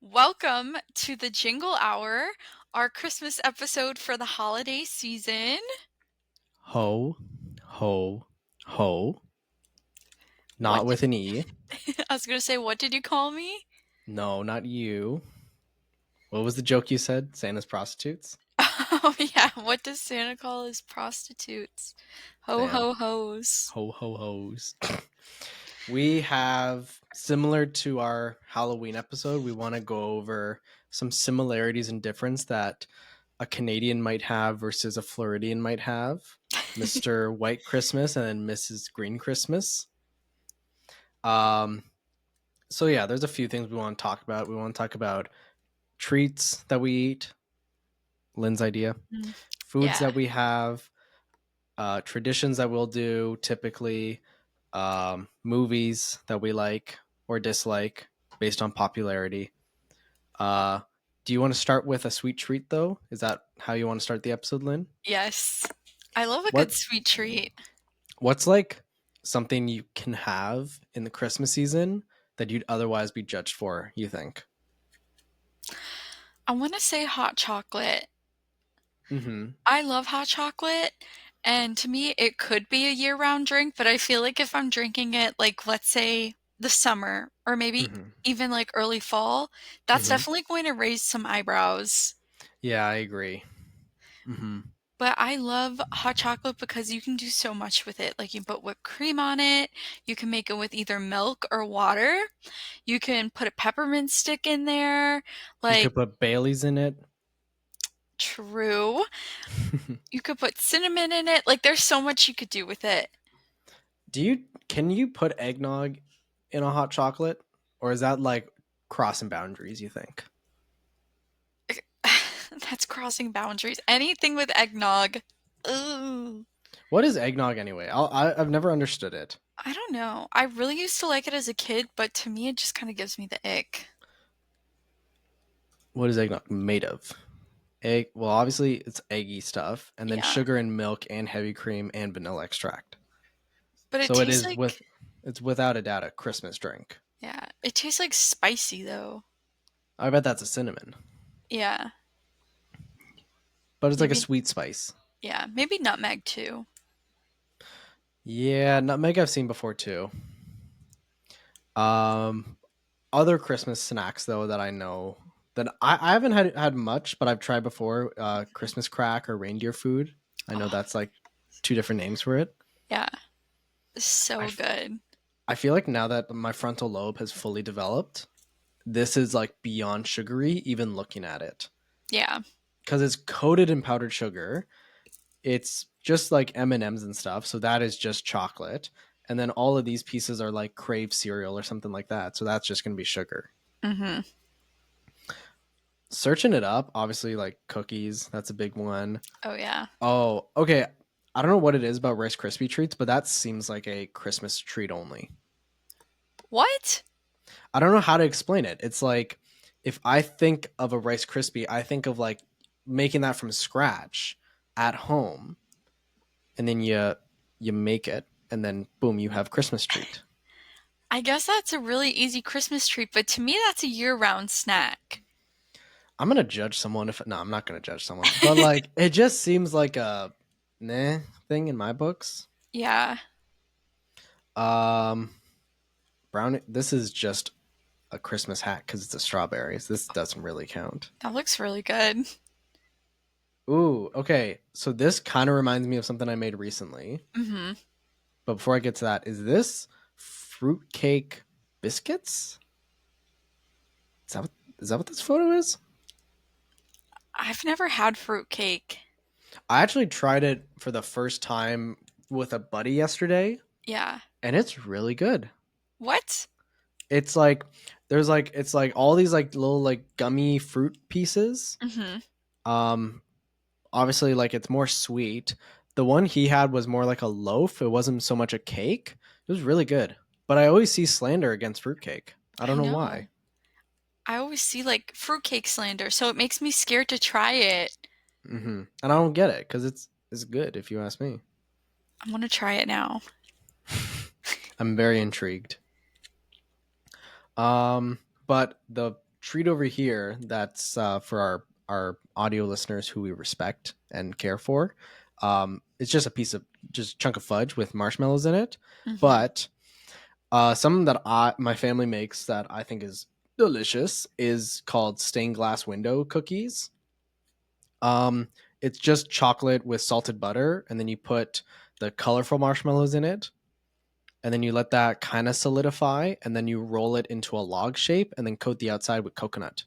Welcome to the Jingle Hour, our Christmas episode for the holiday season. Ho, ho, ho. What Not did with an E. I was going to say, what did you call me? No, not you. What was the joke you said? Santa's prostitutes? Oh, yeah. What does Santa call his prostitutes? Ho, Damn. ho, ho's. Ho, ho, ho's. We have, similar to our Halloween episode, we want to go over some similarities and difference that a Canadian might have versus a Floridian might have. Mr. White Christmas and then Mrs. Green Christmas. Um, so yeah, there's a few things we want to talk about. We want to talk about treats that we eat, Lyn's idea, Mm, foods yeah. that we have, traditions that we'll do typically, movies that we like or dislike based on popularity. Uh, do you want to start with a sweet treat though? Is that how you want to start the episode, Lynn? Yes. I love a good What sweet treat. what's like something you can have in the Christmas season that you'd otherwise be judged for, you think? I want to say hot chocolate. Mm-hmm. I love hot chocolate, and to me, it could be a year-round drink, but I feel like if I'm drinking it, like, let's say the summer or maybe Mm-hmm. even like early fall, that's Mm-hmm. definitely going to raise some eyebrows. Yeah, I agree. Mm-hmm. But I love hot chocolate because you can do so much with it. Like, you put whipped cream on it, you can make it with either milk or water, you can put a peppermint stick in there. You Like, could put Bailey's in it. true. You could put cinnamon in it. Like, there's so much you could do with it. Can you put eggnog in a hot chocolate? Or is that like crossing boundaries, you think? That's crossing boundaries. Anything with eggnog. Ooh. What is eggnog anyway? I've never understood it. I don't know. I really used to like it as a kid, but to me it just kind of gives me the ick. What is eggnog made of? Egg. Well, obviously it's eggy stuff, and then Yeah. sugar and milk and heavy cream and vanilla extract. But it So it tastes is like, it's without a doubt a Christmas drink. yeah, it tastes like spicy though. I bet that's a cinnamon, Yeah. but it's like a Maybe, sweet spice. yeah, maybe nutmeg too. Yeah, nutmeg I've seen before too. Um, Other Christmas snacks though that I know that I haven't had much, but I've tried before. Christmas crack or reindeer food. I know Oh, that's like two different names for it. yeah. I, So f- good. I feel like now that my frontal lobe has fully developed, this is like beyond sugary. Even looking at it, Yeah. because it's coated in powdered sugar. It's just like M&Ms and stuff, so that is just chocolate. And then all of these pieces are like Crave cereal or something like that. So that's just going to be sugar. Mhm. Searching it up, obviously like cookies, that's a big one. Oh yeah. Oh, okay. I don't know what it is about Rice Krispie treats, but that seems like a Christmas treat only. What? I don't know how to explain it. It's like if I think of a Rice Krispie, I think of like making that from scratch at home, and then you make it, and then boom, you have Christmas treat. I guess that's a really easy Christmas treat, but to me that's a year-round snack. I'm gonna judge someone if no, I'm not gonna judge someone, but like it just seems like a nah thing in my books. Yeah. Um, Brown. This is just a Christmas hat because it's a strawberries. This doesn't really count. That looks really good. Ooh, okay. So this kind of reminds me of something I made recently. Mhm. But before I get to that, is this fruitcake biscuits? Is that what, is that what this photo is? I've never had fruit cake. I actually tried it for the first time with a buddy yesterday, Yeah. and it's really good. What? It's like there's like it's like all these like little like gummy fruit pieces. Mhm. Um, Obviously like it's more sweet. The one he had was more like a loaf. It wasn't so much a cake. It was really good. But I always see slander against fruitcake. I I don't know know. why. I always see like fruitcake slander, so it makes me scared to try it. And I don't get it because it's good if you ask me. I want to try it now. I'm very intrigued. But the treat over here that's for our audio listeners who we respect and care for. It's just a piece of just chunk of fudge with marshmallows in it. Mhm. But something that my family makes that I think is delicious is called stained glass window cookies. Um, it's just chocolate with salted butter, and then you put the colorful marshmallows in it, and then you let that kind of solidify, and then you roll it into a log shape, and then coat the outside with coconut.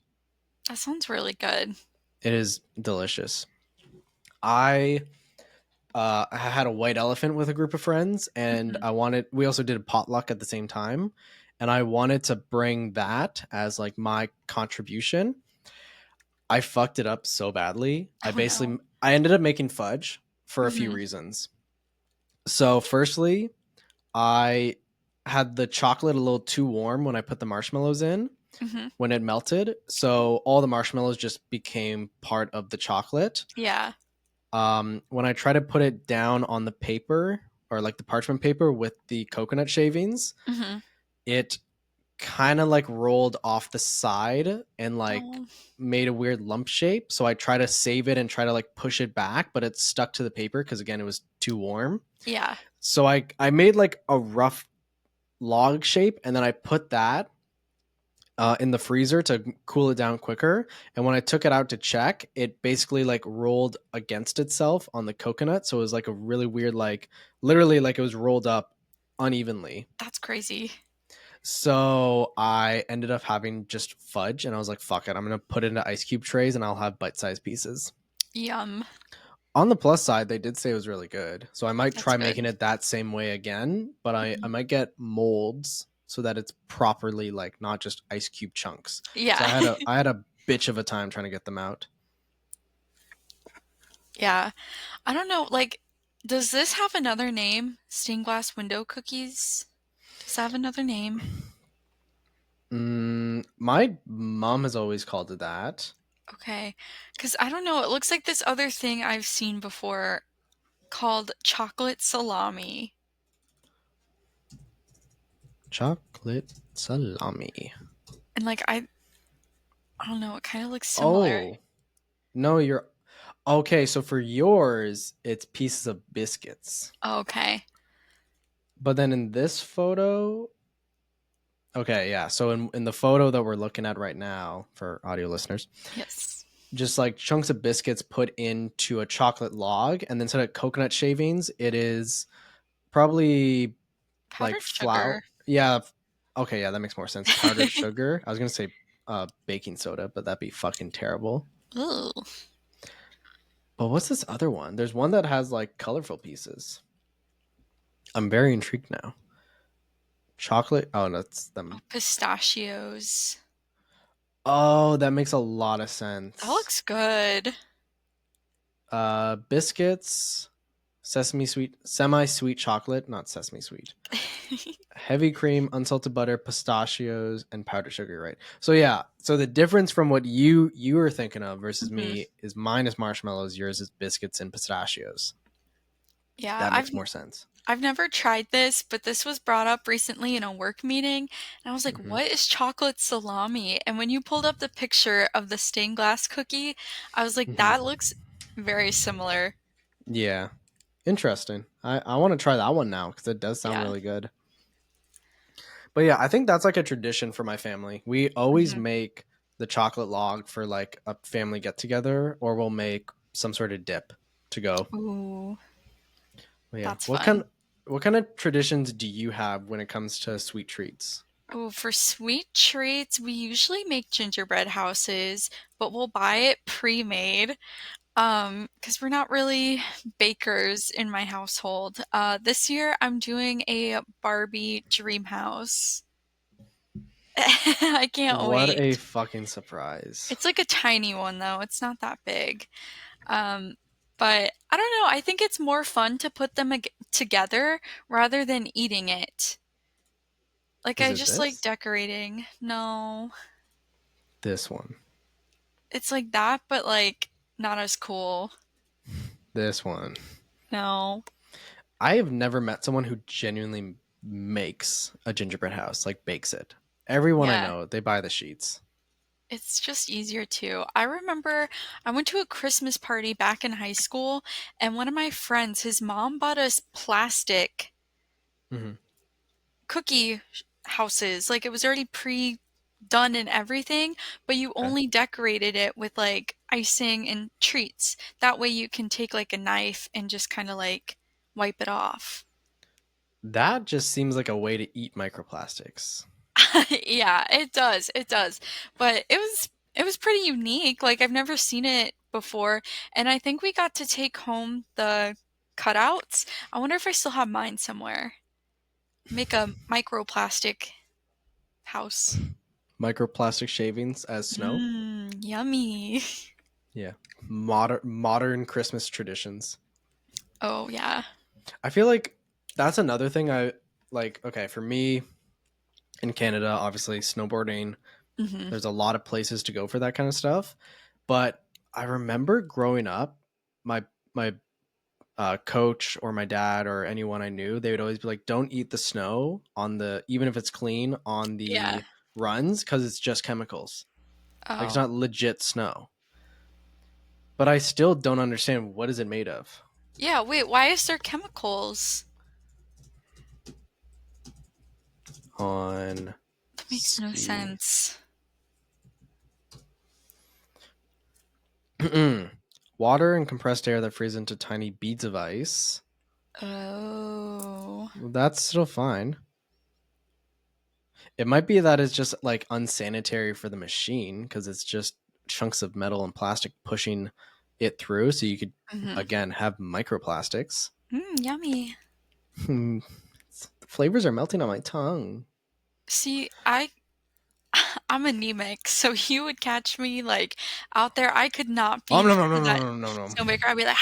That sounds really good. It is delicious. I I had a white elephant with a group of friends, and Mhm. we also did a potluck at the same time, and I wanted to bring that as like my contribution. I fucked it up so badly. Oh, no. I ended up making fudge for a few Mhm. reasons. So, firstly, I had the chocolate a little too warm when I put the marshmallows in Mhm. when it melted. So, all the marshmallows just became part of the chocolate. Yeah. When I try to put it down on the paper or like the parchment paper with the coconut shavings, Mhm. it kind of like rolled off the side and like Oh, made a weird lump shape. So I try to save it and try to like push it back, but it stuck to the paper because again it was too warm. yeah. So I made like a rough log shape and then I put that in the freezer to cool it down quicker. And when I took it out to check, it basically like rolled against itself on the coconut. So it was like a really weird, like literally like it was rolled up unevenly. That's crazy. So I ended up having just fudge and I was like, fuck it. I'm going to put it into ice cube trays and I'll have bite sized pieces. Yum. On the plus side, they did say it was really good. So I might That's try making good. it that same way again, but I Mhm. might get molds so that it's properly like not just ice cube chunks. Because Yeah. I had a bitch of a time trying to get them out. Yeah. I don't know, like, does this have another name? Stained glass window cookies? Does that have another name? My mom has always called it that. Okay. Because I don't know, it looks like this other thing I've seen before called chocolate salami. Chocolate salami. And I don't know, it kind of looks similar. Oh, no, you're okay. So for yours, it's pieces of biscuits. Okay. But then in this photo, okay, yeah. So in the photo that we're looking at right now for audio listeners, Yes. just like chunks of biscuits put into a chocolate log, and then instead of coconut shavings, it is probably like Powdered flour. sugar. Yeah. Okay, yeah, that makes more sense. Powdered sugar. I was gonna say baking soda, but that'd be fucking terrible. Ooh. But what's this other one? There's one that has like colorful pieces. I'm very intrigued now. Chocolate. Oh, that's Oh, them. pistachios. Oh, that makes a lot of That sense. looks good. Biscuits, sesame sweet, semi sweet chocolate, not sesame sweet. Heavy cream, unsalted butter, pistachios, and powdered sugar. Right. So yeah. So the difference from what you were thinking of versus Mhm. me is mine is marshmallows, yours is biscuits and pistachios. Yeah, That makes more sense. I've never tried this, but this was brought up recently in a work meeting, and I was like, Hmm. "What is chocolate salami?" And when you pulled up the picture of the stained glass cookie, I was like, Hmm. "That looks very similar." Yeah. Interesting. I want to try that one now because it does sound Yeah. really good. But yeah, I think that's like a tradition for my family. We always Mhm. make the chocolate log for like a family get together, or we'll make some sort of dip to go. Ooh, But yeah, that's fun. what kind of traditions do you have when it comes to sweet treats? Ooh, for sweet treats, we usually make gingerbread houses, but we'll buy it pre-made. Because we're not really bakers in my household. This year I'm doing a Barbie dream house. I can't What a wait. fucking surprise! It's like a tiny one though. It's not that big. Um, but I don't know. I think it's more fun to put them together rather than eating it. Like Is I it just like this? decorating. No. This one. It's like that, but like not as cool. This one. No. I have never met someone who genuinely makes a gingerbread house, like bakes it. Everyone I Yeah. know, they buy the sheets. It's just easier too. I remember I went to a Christmas party back in high school, and one of my friends, his mom bought us plastic Hmm. cookie houses. Like it was already pre-done and everything, but you Okay. only decorated it with like icing and treats. That way you can take like a knife and just kind of like wipe it off. That just seems like a way to eat microplastics. Yeah, it does. It does. But it was pretty unique. Like I've never seen it before, and I think we got to take home the cutouts. I wonder if I still have mine somewhere. Make a microplastic house. Microplastic shavings as snow. Yummy. Yeah. Modern Christmas traditions. Oh yeah. I feel like that's another thing I like. Okay, for me in Canada, obviously snowboarding, Hmm. there's a lot of places to go for that kind of stuff. But I remember growing up, my coach or my dad or anyone I knew, they would always be like, "Don't eat the snow on the even if it's clean on Yeah. the runs because it's just chemicals. Like it's Oh. not legit snow." But I still don't understand what is it made of. Yeah, wait, why is there chemicals? On That makes no see. sense. Water and compressed air that freeze into tiny beads of ice. Oh. Well, that's still fine. It might be that it's just like unsanitary for the machine because it's just chunks of metal and plastic pushing it through. So you could, Hmm. again, have microplastics. Yummy. The flavors are melting on my tongue. See, I'm anemic, so you would catch me like out there. I could not Oh, be no, no, near no, that no, no, no, no. snowmaker. I'd be like,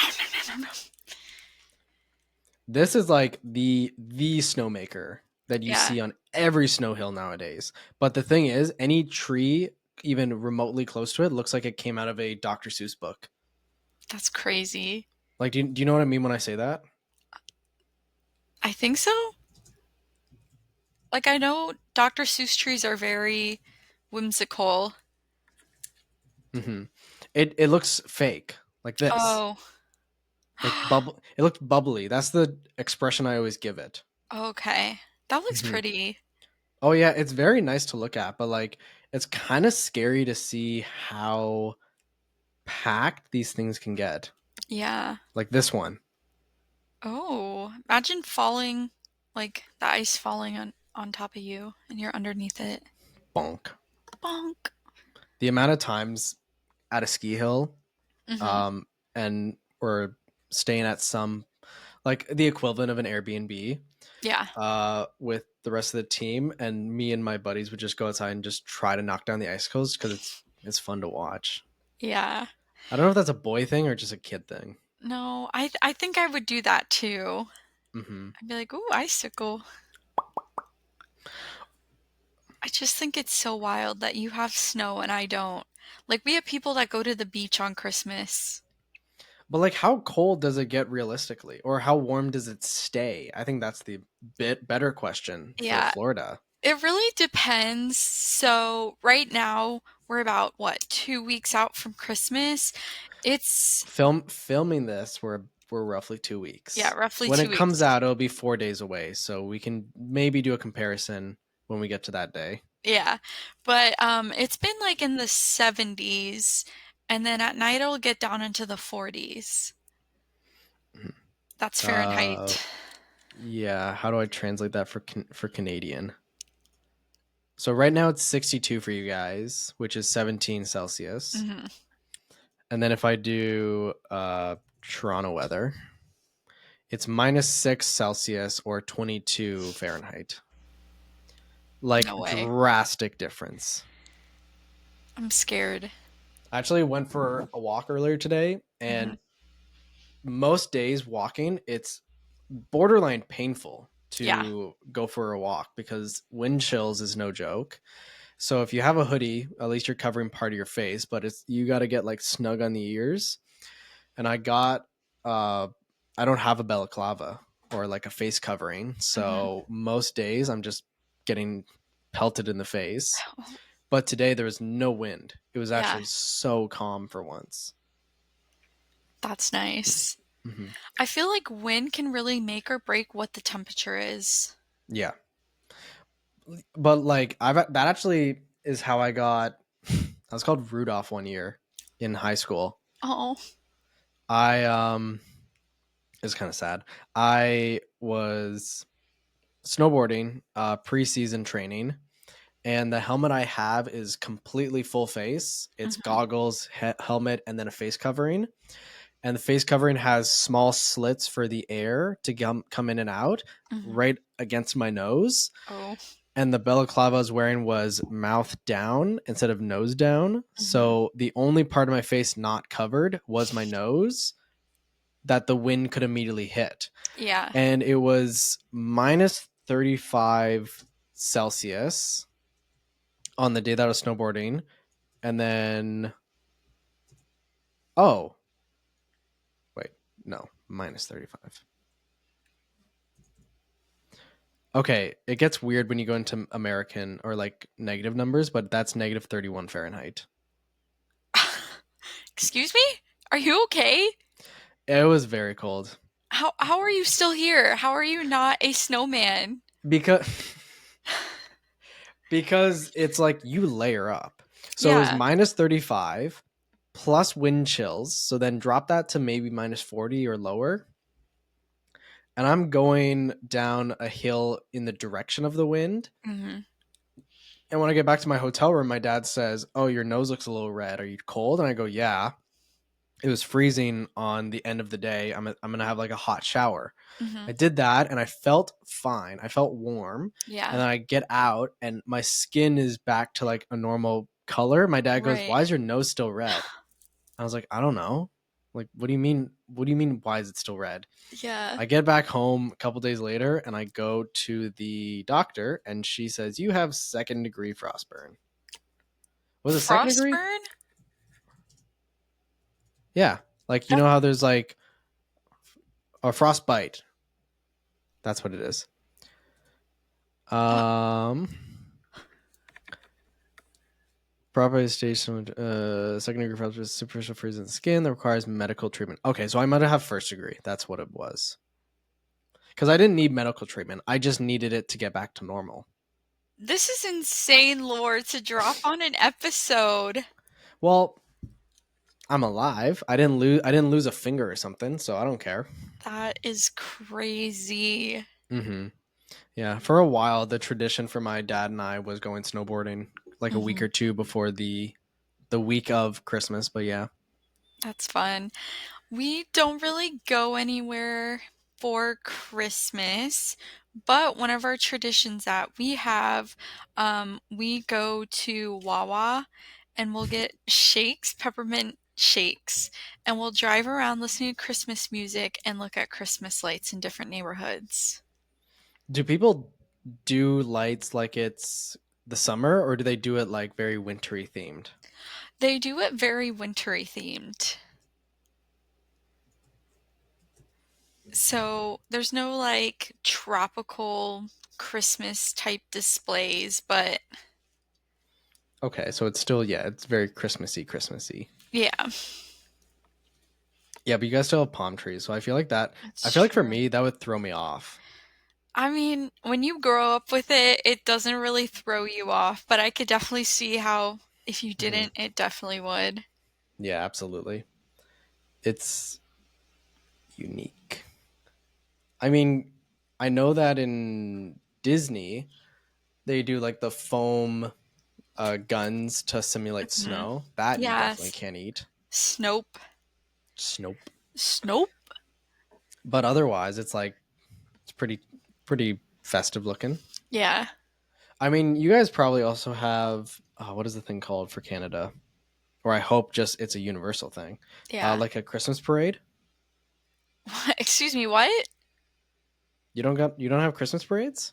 This is like the snowmaker that you yeah, see on every snow hill nowadays. But the thing is, any tree even remotely close to it looks like it came out of a Dr. Seuss book. that's crazy. Like, do you know what I mean when I say that? I think so. Like I know Dr. Seuss trees are very whimsical. Hmm. It looks fake, like this, Oh. like bubble. It looked bubbly. That's the expression I always give it. Okay. That looks Hmm. pretty. Oh yeah, it's very nice to look at, but like it's kind of scary to see how packed these things can get. Yeah. Like this one, Oh, imagine falling, like the ice falling on top of you and you're underneath it. bonk. Bonk. The amount of times at a ski hill, Hmm. um, and or staying at some like the equivalent of an Airbnb, Yeah. with the rest of the team, and me and my buddies would just go outside and just try to knock down the icicles because it's fun to watch. Yeah. I don't know if that's a boy thing or just a kid thing. No, I think I would do that too. Hmm. I'd be like, "Ooh, icicle." I just think it's so wild that you have snow and I don't. Like we have people that go to the beach on Christmas. But like, how cold does it get realistically, or how warm does it stay? I think that's the bit better question for Yeah, Florida. it really depends. So right now we're about what, 2 weeks out from Christmas. It's Filming this, we're roughly two yeah, weeks. roughly When two it comes weeks. out, it'll be 4 days away, so we can maybe do a comparison when we get to that day. Yeah. But it's been like in the 70s and then at night it'll get down into the 40s. Mhm. That's Uh, Fahrenheit. yeah. How do I translate that for Canadian? So right now it's 62 for you guys, which is 17 Celsius. Hmm. And then if I do Toronto weather, it's -6 Celsius or 22 Fahrenheit. Like No way. drastic difference. I'm scared. I actually went for a walk earlier today, Hmm. and most days walking, it's borderline painful Yeah. to go for a walk because wind chills is no joke. So if you have a hoodie, at least you're covering part of your face, but it's you got to get like snug on the ears. And uh I don't have a balaclava or like a face covering. Hmm. So most days I'm just getting pelted in the face. Oh, But today there was no wind. It was Yeah, actually so calm for once. that's nice. Hmm. I feel like wind can really make or break what the temperature is. Yeah, but like I've that actually is how I got. I was called Rudolph one year in high school. Oh. I it's kind of sad. I was snowboarding, preseason training, and the helmet I have is completely full face. It's Mhm. goggles, helmet, and then a face covering. And the face covering has small slits for the air to come in and out Mhm. right against my nose. Oh. And the balaclava I was wearing was mouth down instead of nose down. Mhm. So the only part of my face not covered was my nose that the wind could immediately hit. Yeah. And it was minus 35 Celsius on the day that I was snowboarding. And then, oh, wait, no, minus 35. Okay, it gets weird when you go into American or like negative numbers, but that's negative 31 Fahrenheit. Excuse me? Are you okay? It was very cold How are you still here? How are you not a snowman? because because it's like you layer up. So it was Yeah. minus 35 plus wind chills. So then drop that to maybe minus 40 or lower. And I'm going down a hill in the direction of the wind. Mhm. And when I get back to my hotel room, my dad says, "Oh, your nose looks a little red. Are you cold?" And I go, "Yeah." It was freezing on the end of the day. I'm gonna have like a hot shower. I Mhm. did that and I felt fine. I felt warm. And Yeah. then I get out and my skin is back to like a normal color. My dad goes, Right. "Why is your nose still red?" I was like, "I don't know." Like, what do you mean? What do you mean? Why is it still red? Yeah. I get back home a couple days later and I go to the doctor and she says, "You have second degree frostburn." Was it second degree? Frostburn? Yeah. Like, you That know how there's like a frostbite. That's what it is. uh, Um, Property station, second degree frostbite is superficial freeze in the skin that requires medical treatment. Okay, so I might have first degree. That's what it was. Because I didn't need medical treatment. I just needed it to get back to normal. this is insane lore to drop on an episode. Well, I'm alive. I didn't lose a finger or something, so I don't care. That is crazy. Mm-hmm. Yeah, for a while, the tradition for my dad and I was going snowboarding like a week Mhm. or two before the week of Christmas. But yeah, That's fun. We don't really go anywhere for Christmas, but one of our traditions that we have, we go to Wawa and we'll get shakes, peppermint shakes, and we'll drive around listening to Christmas music and look at Christmas lights in different neighborhoods. do people do lights like it's the summer, or do they do it like very wintry themed? They do it very wintry themed. So there's no like tropical Christmas type displays, but Okay, so it's still, yeah, it's very Christmassy, Christmassy. yeah, Yeah, but you guys still have palm trees, so I feel like that. I that's feel like for true. me that would throw me off. I mean, when you grow up with it, it doesn't really throw you off, but I could definitely see how if you Hmm. didn't, it definitely would. Yeah, absolutely. It's unique. I mean, I know that in Disney they do like the foam guns to simulate Mhm. snow. That you definitely Yes. can't eat. Snope. Snope. Snope? But otherwise, it's like it's pretty festive looking. Yeah. I mean, you guys probably also have what is the thing called for Canada? Or I hope just it's a universal thing, Yeah. like a Christmas parade. Excuse me, what? You don't have Christmas parades?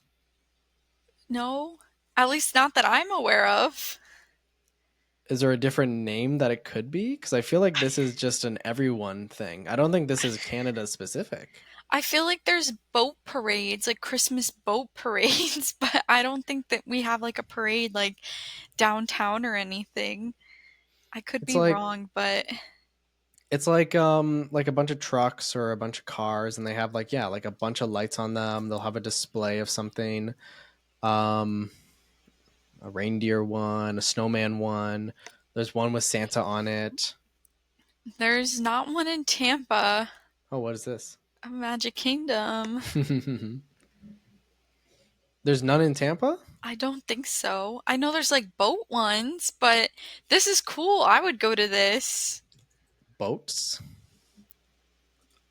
No. At least not that I'm aware of. Is there a different name that it could be? Because I feel like this is just an everyone thing. I don't think this is Canada specific. I feel like there's boat parades, like Christmas boat parades, but I don't think that we have like a parade like downtown or anything. I could It's be like wrong, but it's like a bunch of trucks or a bunch of cars, and they have like, yeah, like a bunch of lights on them. They'll have a display of something. Um, a reindeer one, a snowman one. There's one with Santa on it. there's not one in Tampa. Oh, what is this? A Magic Kingdom. There's none in Tampa? I don't think so. I know there's like boat ones, but this is cool. I would go to this. Boats?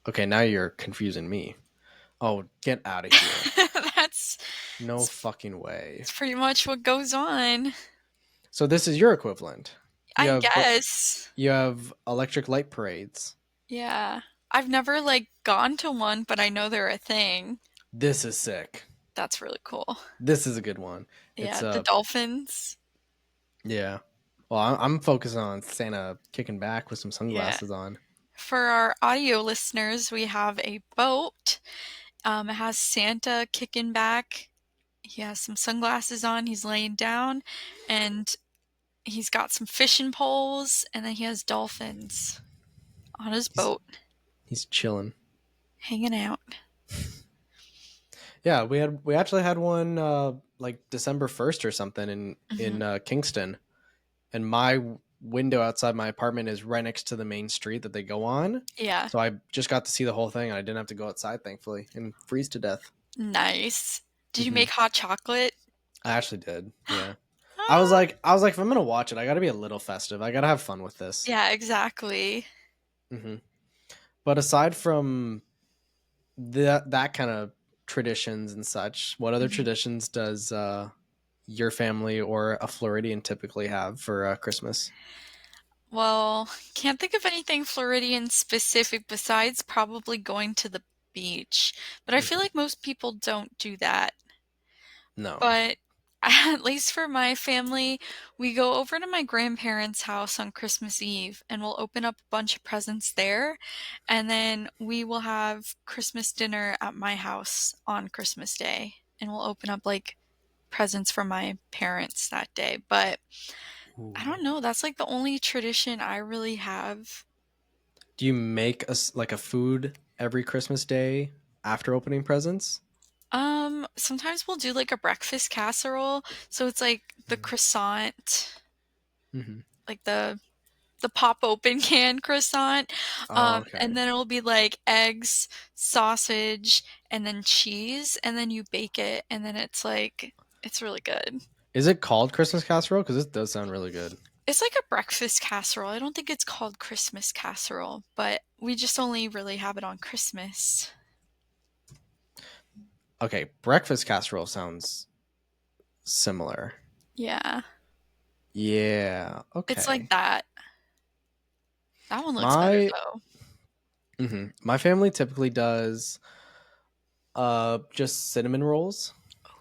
Okay, now you're confusing me. Oh, get out of here. That's, No fucking way. that's pretty much what goes on. So this is your equivalent. You I have guess. you have electric light parades. Yeah. I've never like gone to one, but I know they're a thing. This is sick. That's really cool. This is a good one. It's Yeah, the dolphins. yeah. Well, I'm focusing on Santa kicking back with some Yeah. sunglasses on. For our audio listeners, we have a boat. It has Santa kicking back. He has some sunglasses on. He's laying down, and he's got some fishing poles, and then he has dolphins on his He's boat he's chilling. hanging out. Yeah, we actually had one like December 1st or something Hmm. in Kingston, and my window outside my apartment is right next to the main street that they go on. Yeah, So I just got to see the whole thing, and I didn't have to go outside, thankfully, and freeze to death. nice. Did you Hmm. make hot chocolate? I actually did. Yeah. Ah, I was like, if I'm gonna watch it, I got to be a little festive. I got to have fun with this. yeah, exactly. Hmm. But aside from that kind of traditions and such, what other Mhm. traditions does your family or a Floridian typically have for Christmas? Well, can't think of anything Floridian specific besides probably going to the beach. But I feel Hmm. like most people don't do that. No. But at least for my family, we go over to my grandparents' house on Christmas Eve and we'll open up a bunch of presents there. And then we will have Christmas dinner at my house on Christmas Day. And we'll open up like presents from my parents that day. But I Ooh. don't know, that's like the only tradition I really have. Do you make like a food every Christmas day after opening presents? Sometimes we'll do like a breakfast casserole. So it's like the croissant, Mm-hmm. like the pop open can croissant. Oh, And okay. then it'll be like eggs, sausage, and then cheese, and then you bake it, and then it's really good. Is it called Christmas casserole? Because this does sound really good. It's like a breakfast casserole. I don't think it's called Christmas casserole, but we just only really have it on Christmas. Okay, breakfast casserole sounds similar. Yeah. Yeah. It's like Okay. that. That one looks better My though. my family typically does just cinnamon rolls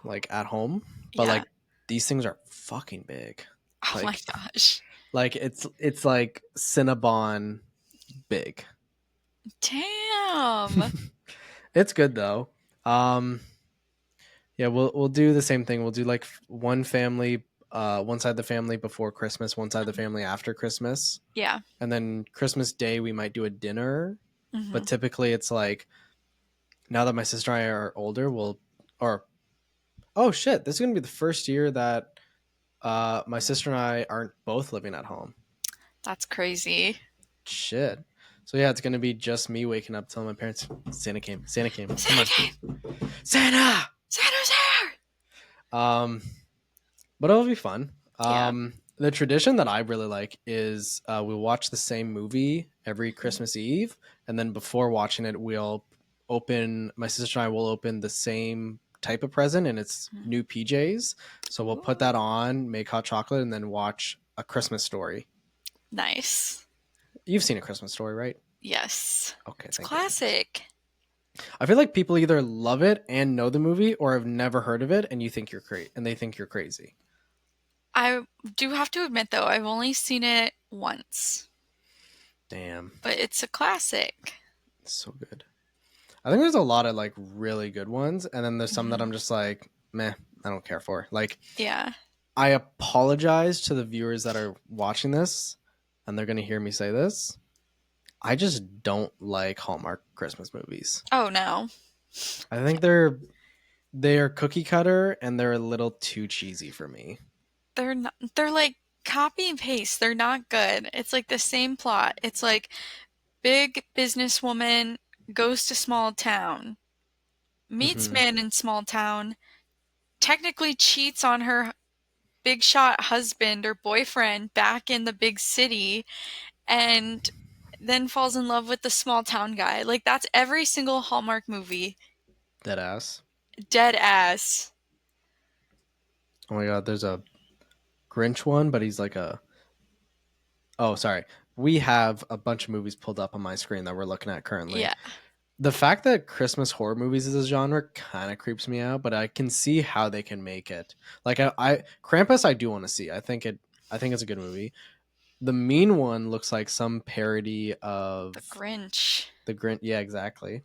like at home, but Yeah. like these things are fucking big. Oh my Like gosh. it's like Cinnabon big. Damn. It's good though. Um yeah, we'll do the same thing. We'll do like one family one side of the family before Christmas, one side of the family after Christmas. Yeah. And then Christmas Day we might do a dinner, but Hmm. typically it's like now that my sister and I are older, we'll or oh shit, this is gonna be the first year that my sister and I aren't both living at home. That's crazy. Shit. So yeah, it's gonna be just me waking up telling my parents Santa came. Santa came. Come Santa on. came. Santa. Santa's here. Um but it'll be fun. Yeah. The tradition that I really like is we watch the same movie every Mhm. Christmas Eve, and then before watching it, we'll open. My sister and I will open the same type of present, and it's Mhm. new PJs. So we'll put that Ooh. on, make hot chocolate, and then watch A Christmas Story. Nice. You've seen A Christmas Story, right? Yes. Okay, It's thank goodness. classic. I feel like people either love it and know the movie, or have never heard of it, and you think you're crazy, and they think you're crazy. I do have to admit though, I've only seen it once, Damn, but it's a classic. it's so good. I think there's a lot of like really good ones, and then there's some that Hmm. I'm just like, meh, I don't care for. Like, Yeah. I apologize to the viewers that are watching this. and they're going to hear me say this. I just don't like Hallmark Christmas movies. Oh no. I think they're cookie cutter and they're a little too cheesy for me. They're not, they're like copy and paste. They're not good. It's like the same plot. It's like big businesswoman goes to small town, meets Hmm. man in small town, technically cheats on her big shot husband or boyfriend back in the big city, and then falls in love with the small town guy. Like that's every single Hallmark movie. Dead ass. Dead ass. Oh my god, there's a Grinch one, but he's like a. Oh, sorry. We have a bunch of movies pulled up on my screen that we're looking at currently. Yeah. The fact that Christmas horror movies is a genre kind of creeps me out, but I can see how they can make it. Like I Krampus, I do want to see. I think it's a good movie. The Mean One looks like some parody The of Grinch. the Grinch. Yeah, exactly.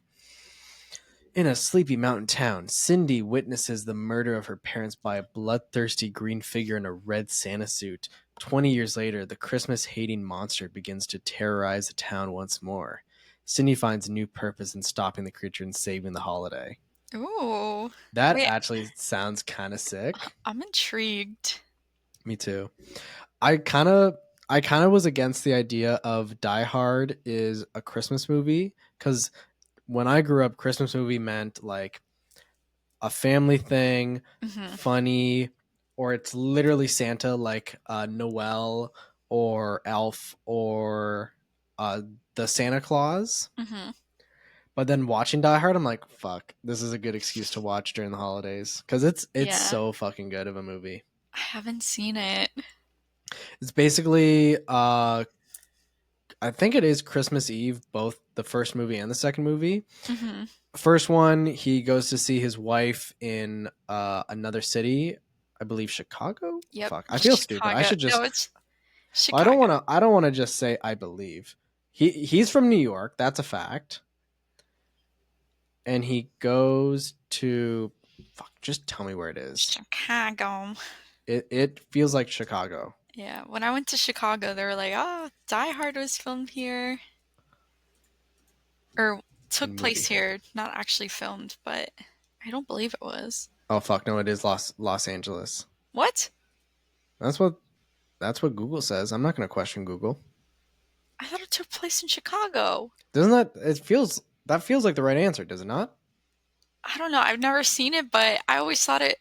In a sleepy mountain town, Cindy witnesses the murder of her parents by a bloodthirsty green figure in a red Santa suit. 20 years later, the Christmas hating monster begins to terrorize the town once more. Cindy finds new purpose in stopping the creature and saving the holiday. Ooh. That Wait, actually sounds kind of sick. I'm intrigued. Me too. I kind of I kind of was against the idea of Die Hard is a Christmas movie cuz when I grew up Christmas movie meant like a family thing, Hmm. funny, or it's literally Santa like Noel or Elf or uh, the Santa Claus. Hmm. But then watching Die Hard, I'm like, fuck, this is a good excuse to watch during the holidays because it's Yeah. so fucking good of a movie. I haven't seen it. It's basically, I think it is Christmas Eve, both the first movie and the second movie. Hmm. First one, he goes to see his wife in another city. I believe Chicago. Yep. Fuck, I feel stupid. I Chicago. should No, just. it's I don't Chicago. want to. I don't want to just say I believe. He's from New York. That's a fact. And he goes to. Fuck. Just tell me where it is. Chicago. It feels like Chicago. Yeah. When I went to Chicago, they were like, "Oh, Die Hard was filmed here, or took place Movie. here. Not actually filmed, but I don't believe it was." Oh fuck! No, it is Los Angeles. What? That's what that's what Google says. I'm not going to question Google. I thought it took place in Chicago. Doesn't that it feels that feels like the right answer, does it not? I don't know. I've never seen it, but I always thought it.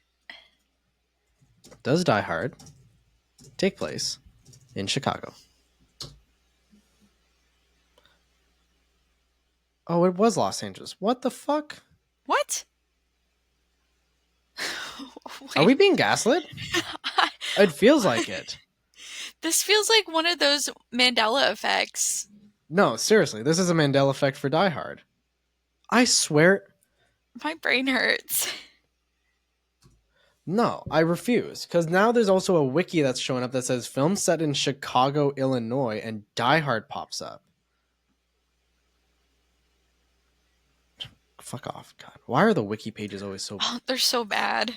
Does Die Hard take place in Chicago? Oh, it was Los Angeles. What the fuck? What? Are we Wait. being gaslit? It feels like it. This feels like one of those Mandela effects. No, seriously, this is a Mandela effect for Die Hard. I swear. My brain hurts. No, I refuse. Because now there's also a wiki that's showing up that says film set in Chicago, Illinois, and Die Hard pops up. Fuck off, God. Why are the wiki pages always so Oh, they're so bad.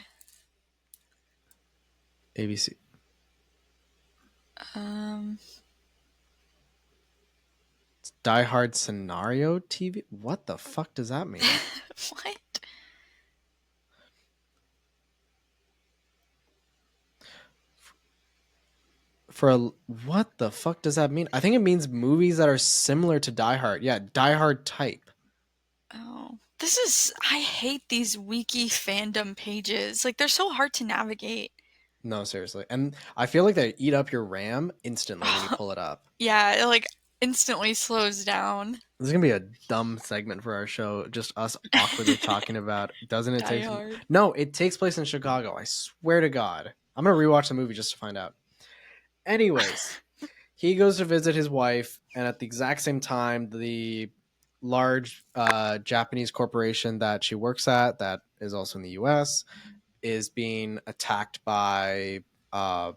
ABC? Um, Die Hard scenario TV? What the fuck does that mean? what? For a, what the fuck does that mean? I think it means movies that are similar to Die Hard. Yeah, Die Hard type. Oh, this is. I hate these wiki fandom pages. Like, they're so hard to navigate. No, seriously. And I feel like they eat up your RAM instantly when you pull it up. Yeah, it like instantly slows down. This is gonna be a dumb segment for our show, just us awkwardly talking about doesn't it Die take Hard. No, it takes place in Chicago. I swear to God. I'm gonna rewatch the movie just to find out. Anyways, he goes to visit his wife, and at the exact same time, the large Japanese corporation that she works at, that is also in the US, is being attacked by uh,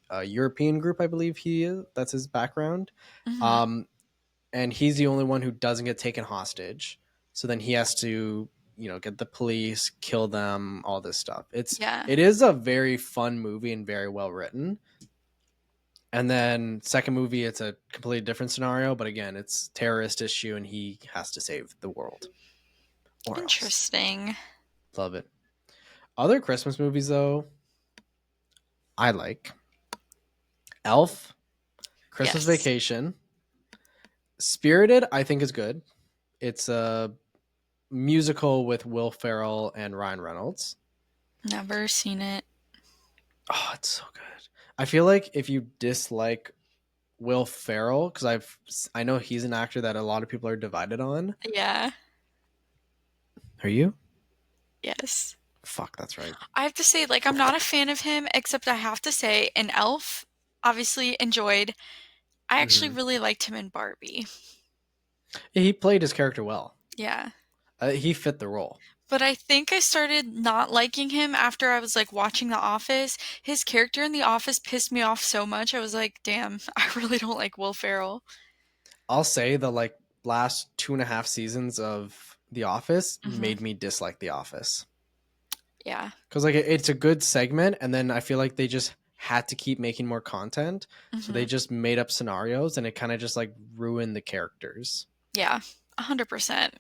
a European group, I believe he is. That's his background. Hmm. Um, and he's the only one who doesn't get taken hostage. So then he has to, get the police, kill them, all this stuff. Yeah. It is a very fun movie and very well written. And then second movie, it's a completely different scenario, but again, it's terrorist issue, and he has to save the world or else. Interesting. Love it. Other Christmas movies though, I like Elf, Christmas Yes. Vacation, Spirited. I think is good. It's a musical with Will Ferrell and Ryan Reynolds. Never seen it. Oh, it's so good. I feel like if you dislike Will Ferrell, because I know he's an actor that a lot of people are divided on. Yeah. Are you? Yes. Fuck, that's right. I have to say, like, I'm not a fan of him, except I have to say, in Elf, obviously enjoyed. I actually Hmm. really liked him in Barbie. Yeah, he played his character well. Yeah. He fit the role. But I think I started not liking him after I was like watching The Office. His character in The Office pissed me off so much. I was like, damn, I really don't like Will Ferrell. I'll say the like last 2.5 seasons of The Office Hmm. made me dislike The Office Yeah. because like it's a good segment, and then I feel like they just had to keep making more content, so they Hmm. just made up scenarios, and it kind of just like ruined the characters. Yeah. 100%.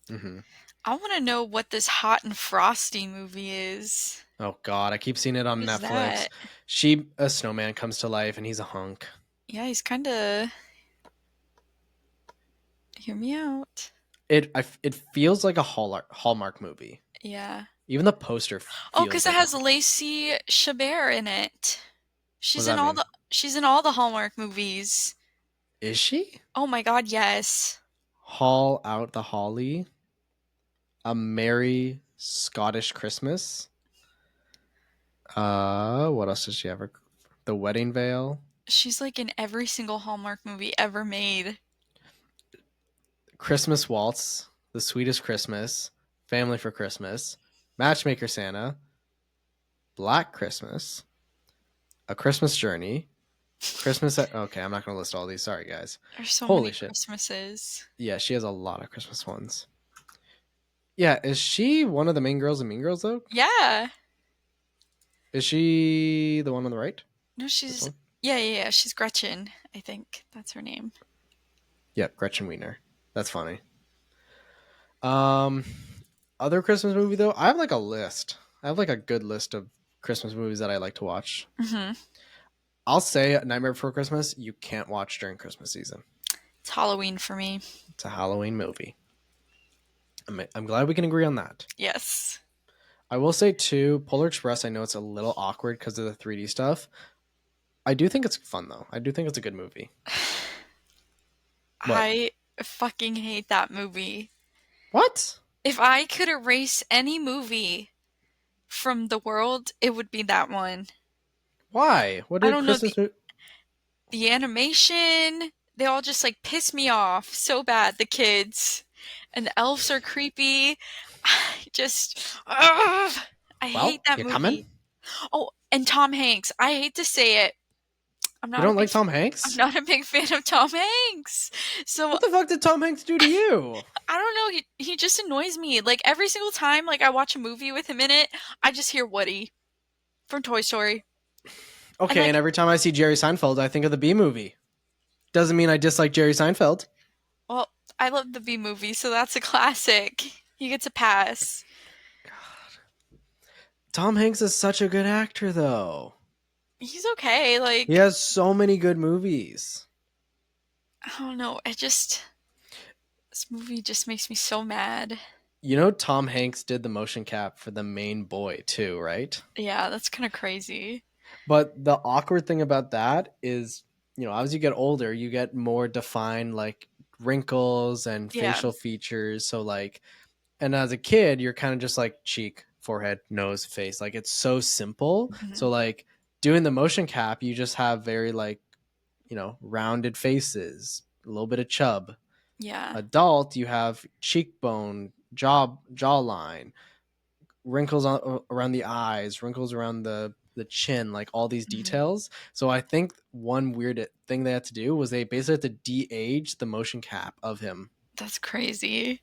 Hmm. I want to know what this Hot and Frosty movie is. Oh God, I keep seeing it What on is Netflix. that? A snowman comes to life, and he's a hunk. Yeah, he's kind of. Hear me out. It feels like a Hallmark movie. Yeah. Even the poster Oh, because feels it like a. has Lacey Chabert in it. What She's does in that all mean? the she's in all the Hallmark movies. Is she? Oh my God, yes. Haul out the holly. A merry Scottish Christmas. What else does she ever? The wedding veil. She's like in every single Hallmark movie ever made. Christmas waltz. The sweetest Christmas. Family for Christmas. Matchmaker Santa. Black Christmas. A Christmas journey. Okay, I'm not gonna list all these. Sorry, guys. There's so Holy many shit. Christmases. Yeah, she has a lot of Christmas ones. Yeah, is she one of the main girls in Mean Girls though? Yeah. Is she the one on the right? No, This she's one? yeah. She's Gretchen, I think. That's her name. Yep, Gretchen Wiener. That's funny. Um, other Christmas movie though, I have like a list. I have like a good list of Christmas movies that I like to watch. Hmm. I'll say Nightmare Before Christmas, you can't watch during Christmas season. It's Halloween for me. It's a Halloween movie. I'm glad we can agree on that. Yes. I will say too, Polar Express, I know it's a little awkward because of the 3D stuff. I do think it's fun though. I do think it's a good movie. What? I fucking hate that movie. What? If I could erase any movie from the world, it would be that one. Why? What I did don't know, Christmas movie? the animation, they all just like piss me off so bad, the kids. And the elves are creepy. I just, ugh, I hate Well, that you coming? movie. Oh, and Tom Hanks. I hate to say it. I'm You not a don't big like Tom I'm Hanks? not a big fan of Tom Hanks. So What the fuck did Tom Hanks do to you? I don't know, he just annoys me. Like every single time like I watch a movie with him in it, I just hear Woody from Toy Story. And Okay, and like, every time I see Jerry Seinfeld, I think of the B movie. Doesn't mean I dislike Jerry Seinfeld. well, I love the B movie, so that's a classic. He gets a pass. Tom Hanks is such a good actor, though. He's okay. He Like, has so many good movies. I don't know. This movie just makes me so mad. You know, Tom Hanks did the motion cap for the main boy, too, right? Yeah, that's kind of crazy. But the awkward thing about that is, as you get older, you get more defined, like, wrinkles and Yeah. facial features. So, like, and as a kid, you're kind of just like cheek, forehead, nose, face. Like, it's so simple. Mhm. So, like, doing the motion cap, you just have very, like, rounded faces, a little bit of chub. Yeah. Adult, you have cheekbone, jawline, wrinkles around the eyes, wrinkles around the chin, like all these Mhm. details. So I think one weird thing they had to do was they basically had to de-age the motion cap of him. That's crazy.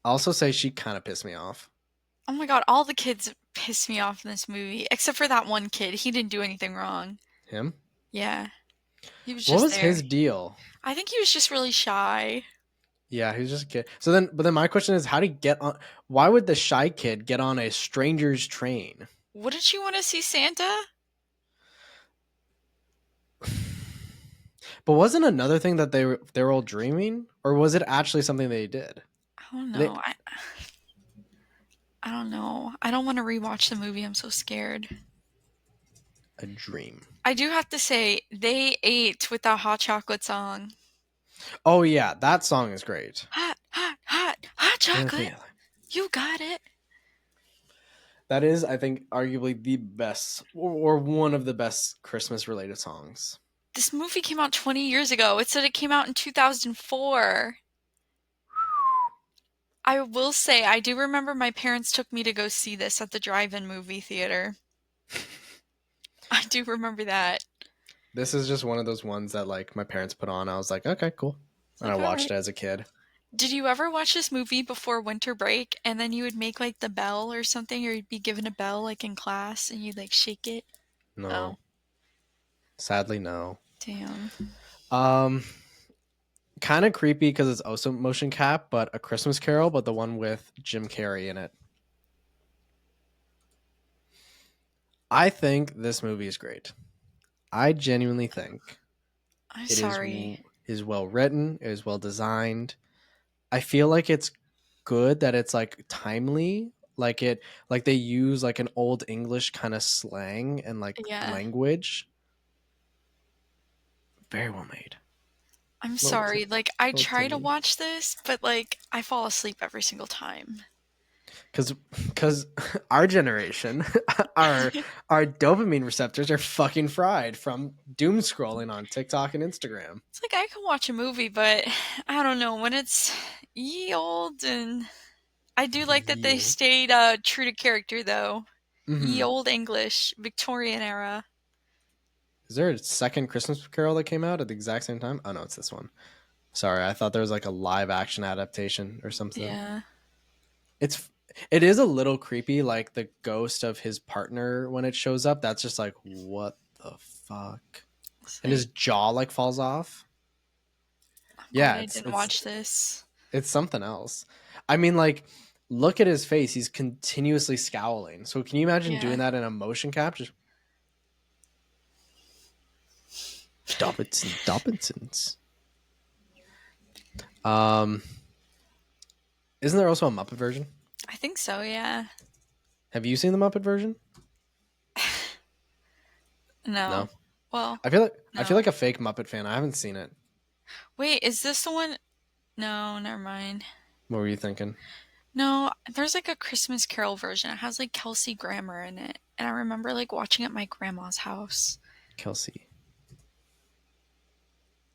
I'll also say she kind of pissed me off. Oh my God, all the kids piss me off in this movie, except for that one kid. He didn't do anything wrong. Him? Yeah, he was What just was there. his deal? I think he was just really shy. Yeah, he was just a kid. So then, but then my question is, how did he get on? Why would the shy kid get on a stranger's train? Wouldn't you want to see Santa? But wasn't another thing that they were all dreaming, or was it actually something they did? I don't They know. I don't know. I don't want to rewatch the movie. I'm so scared. a dream. I do have to say, they ate with that hot chocolate song. Oh yeah, that song is great. Hot, hot, hot, hot chocolate. That You got it. is, I think, arguably the best or one of the best Christmas related songs. This movie came out 20 years ago. It said it came out in 2004. I will say, I do remember my parents took me to go see this at the drive-in movie theater. I do remember that. This is just one of those ones that like my parents put on. I was like, okay, cool, It's and I like, all watched right. it as a kid. Did you ever watch this movie before winter break and then you would make like the bell or something, or you'd be given a bell like in class and you'd like shake it? Oh, No, sadly, no. damn. Um, Kind of creepy because it's also motion cap, but A Christmas Carol, but the one with Jim Carrey in it. I think this movie is great. I genuinely think I'm it sorry. is well written, it is well designed. I feel like it's good that it's like timely, like they use like an old English kind of slang and like Yeah. language. Very well made. I'm Well, sorry. Like, I well try done to you. watch this, but like, I fall asleep every single time. Because our generation, our our dopamine receptors are fucking fried from doom scrolling on TikTok and Instagram. It's like I can watch a movie, but I don't know when it's ye old, and I do like that they Yield. stayed true to character though. Ye Mm-hmm. old English, Victorian era. Is there a second Christmas Carol that came out at the exact same time? Oh no, it's this one. Sorry, I thought there was like a live action adaptation or something. Yeah. It's it is a little creepy, like the ghost of his partner when it shows up. That's just like what the fuck, It's and his like, jaw like falls off. I'm glad Yeah, I didn't watch this. it's something else. I mean, like, look at his face. He's continuously scowling. So can you imagine doing Yeah. that in a motion cap? Just Dobbinsons. Um, isn't there also a Muppet version? I think so, yeah. Have you seen the Muppet version? No. No. Well, I feel like no. a fake Muppet fan. I haven't seen it. Wait, is this the one? No, never mind. What were you thinking? No, there's like a Christmas Carol version. It has like Kelsey Grammer in it. And I remember like watching it at my grandma's house. Kelsey.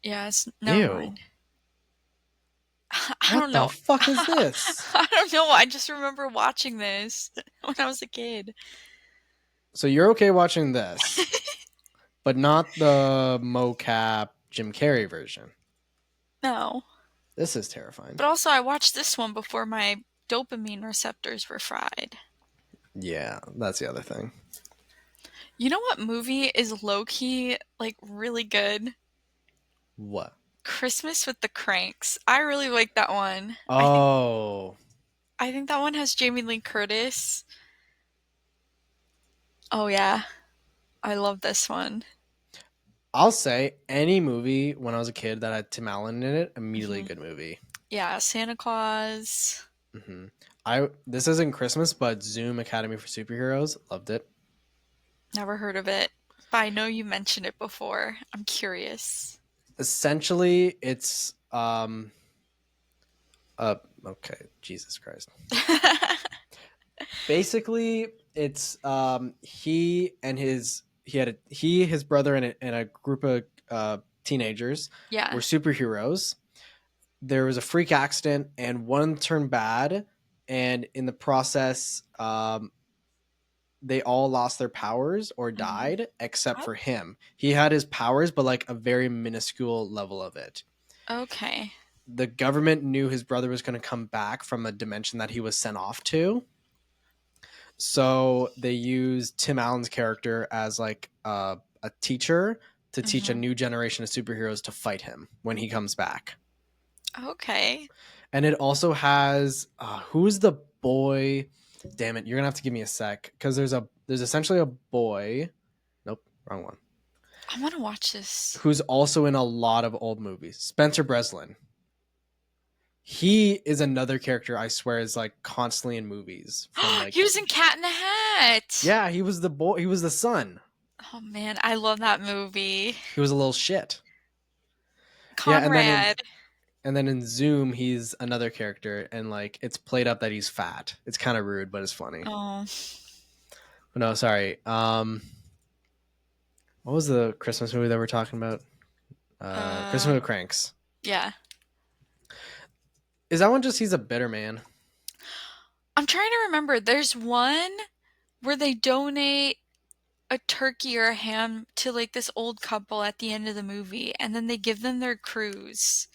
Yes, never Ew. mind. I What don't the know. fuck is this? I don't know. I just remember watching this when I was a kid. So you're okay watching this, but not the mocap Jim Carrey version. No. This is terrifying. But also, I watched this one before my dopamine receptors were fried. Yeah, that's the other thing. You know what movie is low key, like really good? What? Christmas with the Cranks. I really like that one. Oh, I think that one has Jamie Lee Curtis. Oh yeah, I love this one. I'll say any movie when I was a kid that had Tim Allen in it, immediately a Hmm. good movie. Yeah, Santa Claus. hmm I this isn't Christmas, but Zoom Academy for Superheroes loved it. Never heard of it, but I know you mentioned it before. I'm curious. Essentially, it's okay, Jesus Christ. Basically, it's his brother and a group of teenagers Yeah. were superheroes. There was a freak accident and one turned bad, and in the process they all lost their powers or Hmm. died except Oh, for him. He had his powers but like a very minuscule level of it. okay. The government knew his brother was going to come back from a dimension that he was sent off to, so they used Tim Allen's character as like a teacher to teach a Mhm. new generation of superheroes to fight him when he comes back. Okay. And it also has who's the boy? Damn it, you're gonna have to give me a sec because there's essentially a boy. Nope, wrong one. I wanna watch this. Who's also in a lot of old movies. Spencer Breslin. He is another character I swear is like constantly in movies from like He was in Cat in the Hat! yeah, he was the boy, he was the son. Oh man, I love that movie. He was a little shit. Yeah, Conrad. and then in Zoom he's another character and like it's played up that he's fat. It's kind of rude, but it's funny. Oh. But no, sorry. What was the Christmas movie that we're talking about? Uh, Christmas with Cranks. yeah. Is that one just he's a bitter man? I'm trying to remember. There's one where they donate a turkey or a ham to like this old couple at the end of the movie, and then they give them their cruise.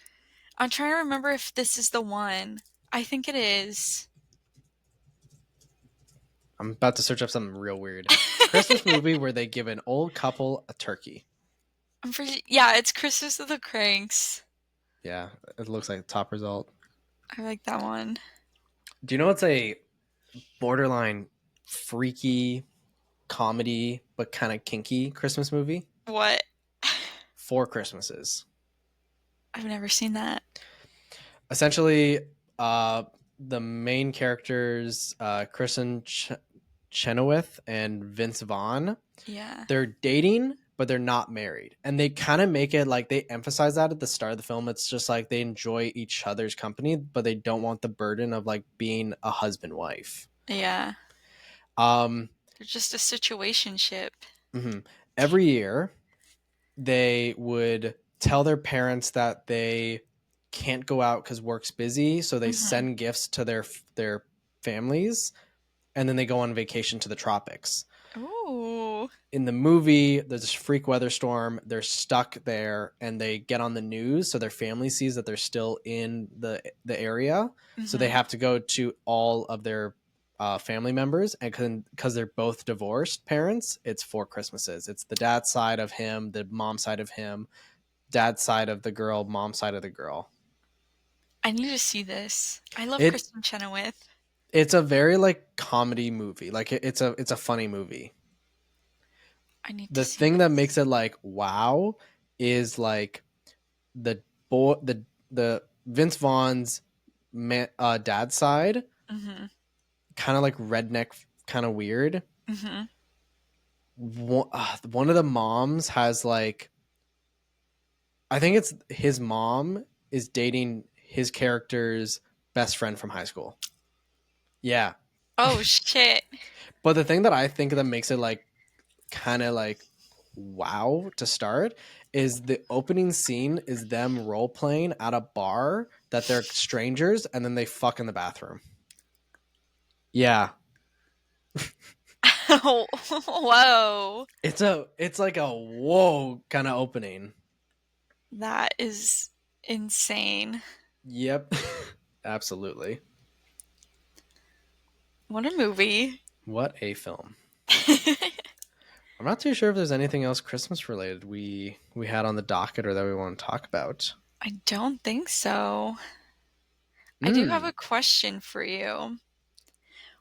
I'm trying to remember if this is the one. I think it is. I'm about to search up something real weird. Christmas movie where they give an old couple a turkey. Yeah, it's Christmas of the Cranks. Yeah, it looks like the top result. I like that one. Do you know it's a borderline freaky comedy but kind of kinky Christmas movie? What? Four Christmases. I've never seen that. Essentially, the main characters, Kristen Chenoweth and Vince Vaughn, Yeah. they're dating, but they're not married. And they kind of make it like they emphasize that at the start of the film. It's just like they enjoy each other's company, but they don't want the burden of like being a husband wife. Yeah. Um, They're just a situationship. mhm. Every year, they would tell their parents that they can't go out because work's busy, so they Hmm. send gifts to their families, and then they go on vacation to the tropics. Ooh. In the movie, there's this freak weather storm. They're stuck there, and they get on the news, so their family sees that they're still in the area. So they Hmm. have to go to all of their family members, and because they're both divorced parents, it's four Christmases. It's the dad's side of him, the mom side of him, dad's side of the girl, mom side of the girl. I need to see this. I love It Kristen Chenoweth. it's a very like comedy movie. Like it's a funny movie. I need to The see thing that this. makes it like wow is like the boy the Vince Vaughn's dad's side, Hmm. kind of like redneck, kind of weird. Hmm. One of the moms has like I think it's his mom is dating his character's best friend from high school. Yeah, Oh shit. but the thing that I think that makes it like kind of like wow to start is the opening scene is them role playing at a bar that they're strangers and then they fuck in the bathroom. Yeah, Whoa. it's like a whoa kind of opening. That is insane. Yep. Absolutely. What a movie. What a film. I'm not too sure if there's anything else Christmas related we had on the docket or that we want to talk about. I don't think so. I do have Hmm. a question for you.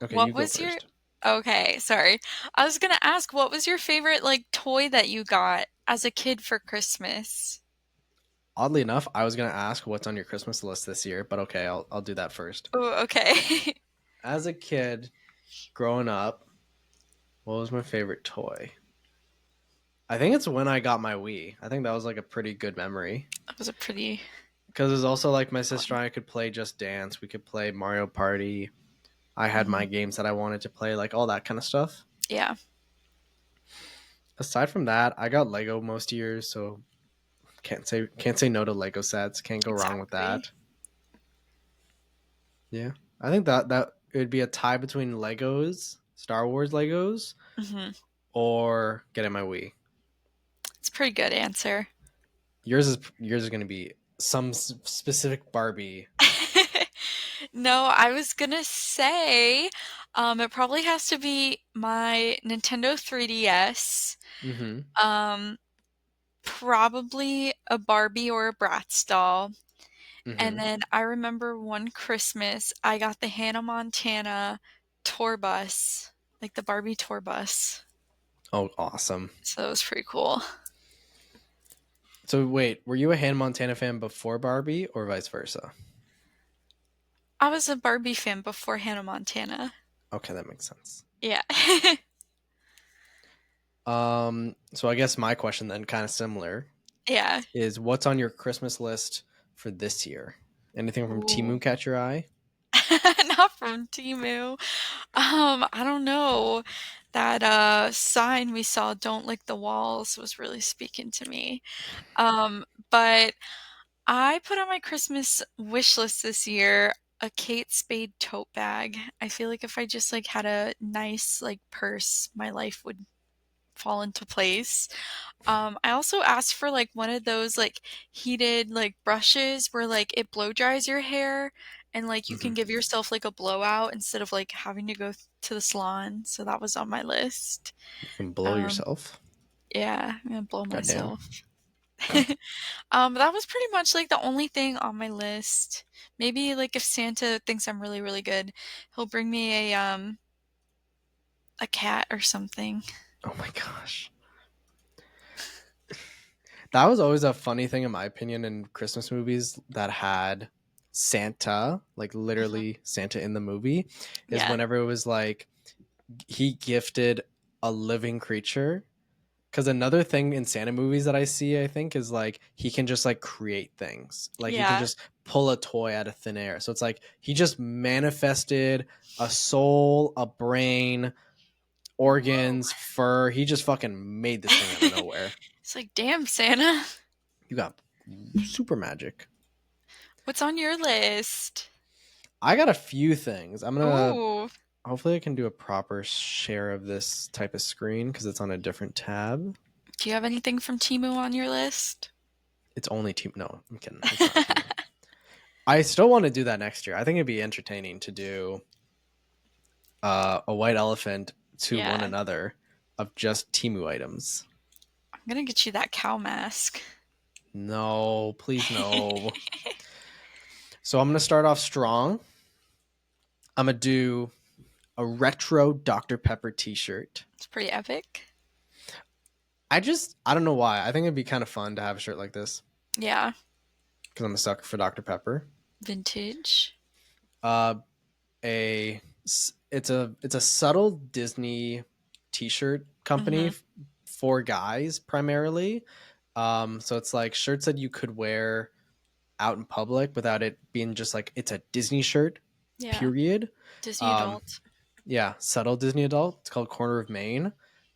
Okay, What you go was your first. Okay, sorry. I was gonna ask what was your favorite like toy that you got as a kid for Christmas? Oddly enough, I was gonna ask what's on your Christmas list this year, but okay, I'll do that first. Oh, okay. As a kid, growing up, what was my favorite toy? I think it's when I got my Wii. I think that was like a pretty good memory That was a pretty because it's also like my sister one. and I could play Just Dance. We could play Mario Party. I had my Mhm. games that I wanted to play, like all that kind of stuff. Yeah, Aside from that, I got Lego most years, so can't say no to Lego sets. Can't go wrong with exactly. that. Yeah, I think that it would be a tie between Legos, Star Wars Legos, Hmm. or getting my Wii. It's a pretty good answer. Yours is going to be some specific Barbie. No, I was gonna say, it probably has to be my Nintendo 3DS. Mm-hmm. Um, probably a Barbie or a Bratz doll. And Mm-hmm. then I remember one Christmas, I got the Hannah Montana tour bus, like the Barbie tour bus. Oh, awesome. So that was pretty cool. So wait, were you a Hannah Montana fan before Barbie or vice versa? I was a Barbie fan before Hannah Montana. Okay, that makes sense. Yeah. So I guess my question then, kind of similar, Yeah. is what's on your Christmas list for this year? Anything from Ooh. Timu catch your eye? Not from Temu. I don't know. That sign we saw, "Don't lick the walls," was really speaking to me. But I put on my Christmas wish list this year a Kate Spade tote bag. I feel like if I just like had a nice like purse, my life would fall into place. I also asked for like one of those like heated like brushes where like it blow dries your hair and like you Mm-hmm. can give yourself like a blowout instead of like having to go to the salon. So that was on my list. You can blow Um, yourself. yeah, I'm gonna blow Goddamn. myself. That was pretty much like the only thing on my list. Maybe like if Santa thinks I'm really, really good, he'll bring me a cat or something. Oh my gosh. That was always a funny thing, in my opinion, in Christmas movies that had Santa, like Mhm. literally Santa in the movie, is Yeah, whenever it was like he gifted a living creature. Because another thing in Santa movies that I see, I think, is like he can just like create things. Like he can yeah. just pull a toy out of thin air. So it's like he just manifested a soul, a brain, Whoa. organs, fur. He just fucking made this thing out of nowhere. It's like, damn, Santa. You got super magic. What's on your list? I got a few things. I'm gonna Ooh. hopefully I can do a proper share of this type of screen because it's on a different tab. Do you have anything from Timu on your list? It's only Team. No, I'm kidding. It's not Team. I still want to do that next year. I think it'd be entertaining to do a white elephant to one Yeah. another of just Timu items. I'm gonna get you that cow mask. No, please no. So I'm gonna start off strong. I'm gonna do a retro Dr. Pepper T-shirt. It's pretty epic. I don't know why. I think it'd be kind of fun to have a shirt like this Yeah. because I'm a sucker for Dr. Pepper. Vintage. Uh, a it's a subtle Disney T-shirt company Mm-hmm. for guys primarily. So it's like shirts that you could wear out in public without it being just like it's a Disney shirt. Yeah. Period. Disney Um, adult. yeah, subtle Disney adult. It's called Corner of Maine.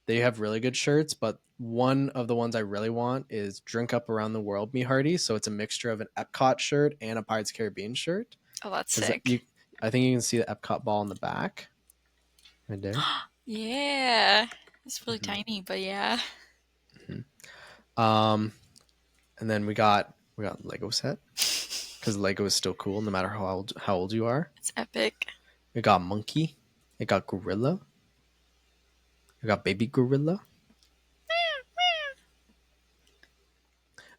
They have really good shirts, but one of the ones I really want is Drink Up Around the World Me Hearty. So it's a mixture of an Epcot shirt and a Pirates of the Caribbean shirt. Oh, that's Because you, sick. I think you can see the Epcot ball in the back right there. Yeah. It's really hmm tiny, but yeah. hmm Um, and then we got Lego set because Lego is still cool no matter how old you are. It's epic. We got monkey. We got gorilla. We got baby gorilla.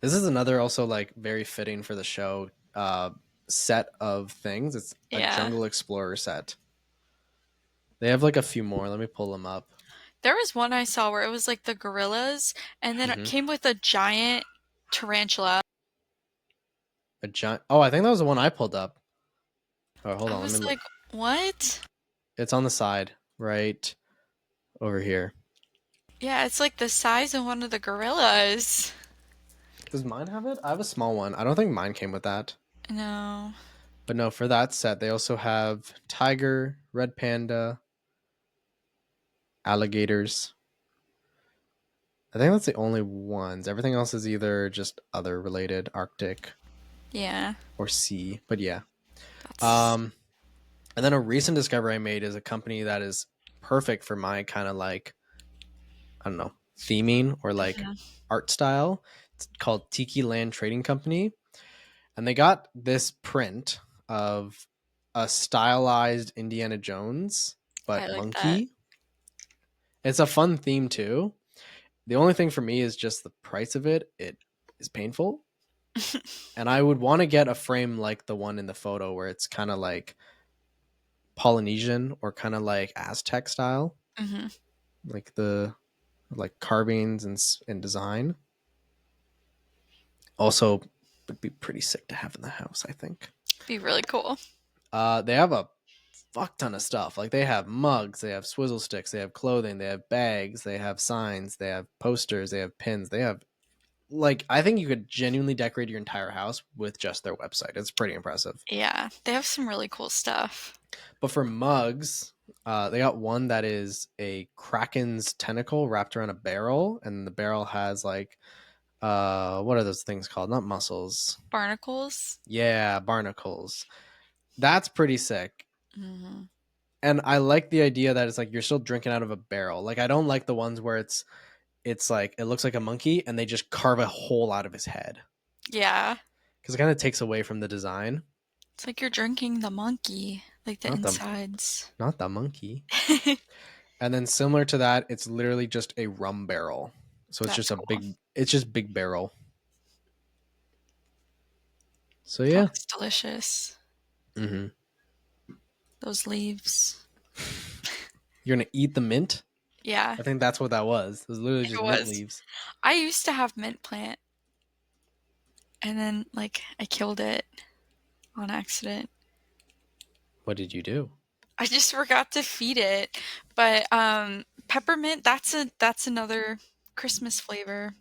This is another also like very fitting for the show set of things. It's a Yeah. Jungle Explorer set. They have like a few more. Let me pull them up. There was one I saw where it was like the gorillas, and then it hmm came with a giant tarantula. A giant. Oh, I think that was the one I pulled up. Oh, hold I on. Let me was look. like, what? It's on the side, right over here. Yeah, it's like the size of one of the gorillas. Does mine have it? I have a small one. I don't think mine came with that. No. But no, for that set, they also have tiger, red panda, alligators. I think that's the only ones. Everything else is either just other related, Arctic Yeah. or sea. But yeah. That's Um, and then a recent discovery I made is a company that is perfect for my kind of like, I don't know, theming or like mhm. art style. It's called Tiki Land Trading Company. And they got this print of a stylized Indiana Jones, I but like that. monkey. It's a fun theme too. The only thing for me is just the price of it. It is painful. And I would want to get a frame like the one in the photo where it's kind of like Polynesian or kind of like Aztec style, Hmm. like the like carvings and design. Also, would be pretty sick to have in the house, I think. Be really cool. They have a fuck ton of stuff. Like they have mugs, they have swizzle sticks, they have clothing, they have bags, they have signs, they have posters, they have pins, they have like I think you could genuinely decorate your entire house with just their website. It's pretty impressive. Yeah, they have some really cool stuff. But for mugs, they got one that is a kraken's tentacle wrapped around a barrel, and the barrel has like what are those things called? Not mussels. Barnacles. Yeah, barnacles. That's pretty sick. Hmm. And I like the idea that it's like you're still drinking out of a barrel. Like I don't like the ones where it's like it looks like a monkey and they just carve a hole out of his head Yeah. because it kind of takes away from the design. It's like you're drinking the monkey, like the Not the insides. not the monkey. And then similar to that, it's literally just a rum barrel. So it's That's just a cool. big it's just big barrel. So That yeah. looks delicious. Mm-hmm. Those leaves. You're gonna eat the mint? Yeah, I think that's what that was. It was literally it just mint was. leaves. I used to have mint plant, and then like I killed it on accident. What did you do? I just forgot to feed it. But peppermint, that's another Christmas flavor.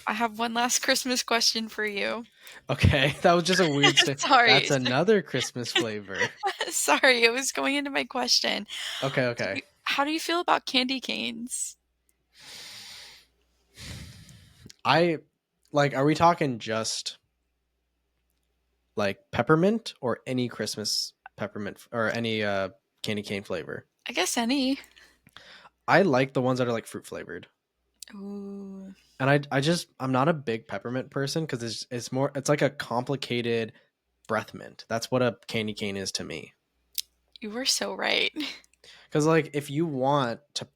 I have one last Christmas question for you. Okay, that was just a weird Sorry. That's another Christmas flavor. Sorry, it was going into my question. Okay, okay. How do you feel about candy canes? I like are we talking just like peppermint or any Christmas peppermint or any candy cane flavor? I guess any. I like the ones that are like fruit flavored. Ooh, And I'm not a big peppermint person because it's more it's like a complicated breath mint. That's what a candy cane is to me. you were so right. Because like if you want to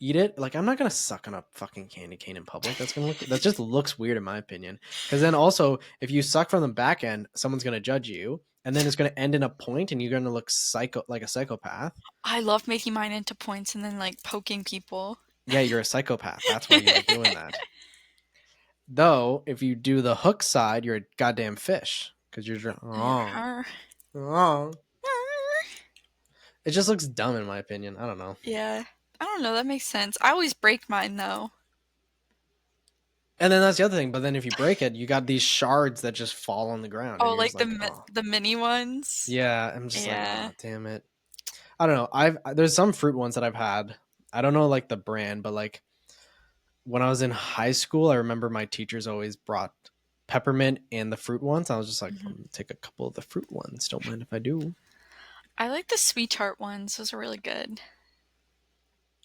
eat it, like I'm not gonna suck on a fucking candy cane in public. That just looks weird in my opinion. Because then also if you suck from the back end, someone's gonna judge you, and then it's gonna end in a point, and you're gonna look like a psychopath. I love making mine into points and then like poking people. Yeah, you're a psychopath. That's why you like doing that. Though if you do the hook side, you're a goddamn fish because you're just oh. Oh. It just looks dumb in my opinion. I don't know. Yeah. I don't know, that makes sense. I always break mine though. And then that's the other thing. But then if you break it, you got these shards that just fall on the ground, and Oh, you're like just like, oh, the mini ones? yeah. I'm just like, Yeah. oh, damn it. I don't know. There's some fruit ones that I've had. I don't know like the brand, but like when I was in high school, I remember my teachers always brought peppermint and the fruit ones. I was just like, Mhm. I'm gonna take a couple of the fruit ones. Don't mind if I do. I like the sweetheart ones. Those are really good.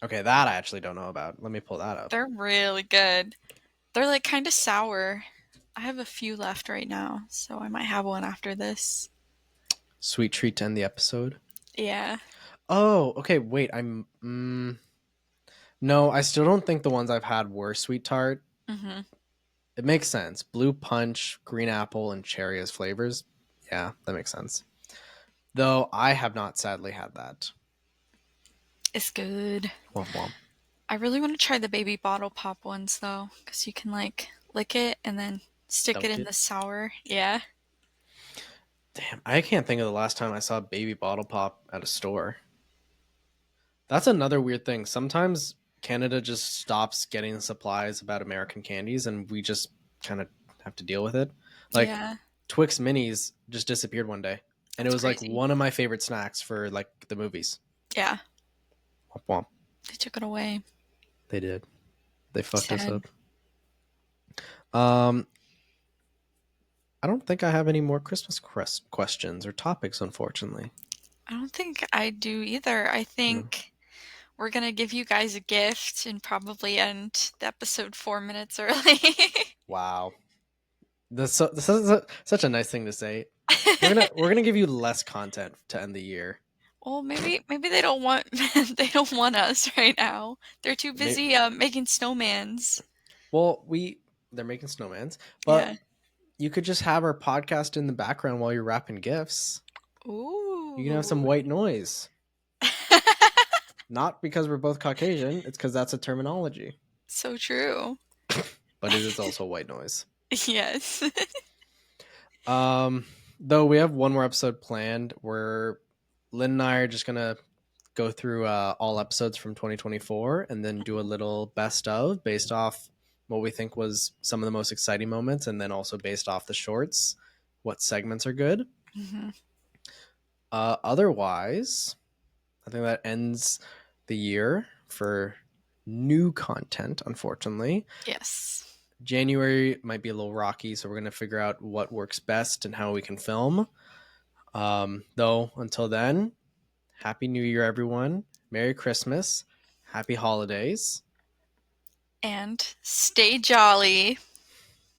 Okay, that I actually don't know about. Let me pull that up. They're really good. They're like kind of sour. I have a few left right now, so I might have one after this. Sweet treat to end the episode. Yeah. Oh, okay. Wait, no, I still don't think the ones I've had were sweet tart. Mhm. It makes sense. Blue punch, green apple, and cherry as flavors. Yeah, that makes sense. Though I have not sadly had that. It's good. Womp womp. I really want to try the baby bottle pop ones though, because you can like lick it and then stick it Dunk in it. the sour. Yeah. Damn, I can't think of the last time I saw baby bottle pop at a store. That's another weird thing. Sometimes Canada just stops getting supplies about American candies, and we just kind of have to deal with it. Like Yeah. Twix minis just disappeared one day, and it That's was like crazy. one of my favorite snacks for like the movies. Yeah. Womp womp. They took it away. They did. They fucked us Sad. up. Um, I don't think I have any more Christmas questions or topics, unfortunately. I don't think I do either. I No. think we're gonna give you guys a gift and probably end the episode 4 minutes early. Wow, this is such a nice thing to say. We're gonna give you less content to end the year. Well, maybe they don't want they don't want us right now. They're too May- busy making snowmans. well, they're making snowmans, Yeah. but you could just have our podcast in the background while you're wrapping gifts. You can have some Ooh. white noise. Not because we're both Caucasian, it's because that's a terminology. So true. But it is also white noise. Yes. Though we have one more episode planned where Lynn and I are just gonna go through all episodes from 2024 and then do a little best of based off what we think was some of the most exciting moments, and then also based off the shorts, what segments are good. Mhm. Otherwise, I think that ends the year for new content, unfortunately. Yes. January might be a little rocky, so we're going to figure out what works best and how we can film. Though, until then, Happy New Year, everyone. Merry Christmas. Happy holidays. And stay jolly.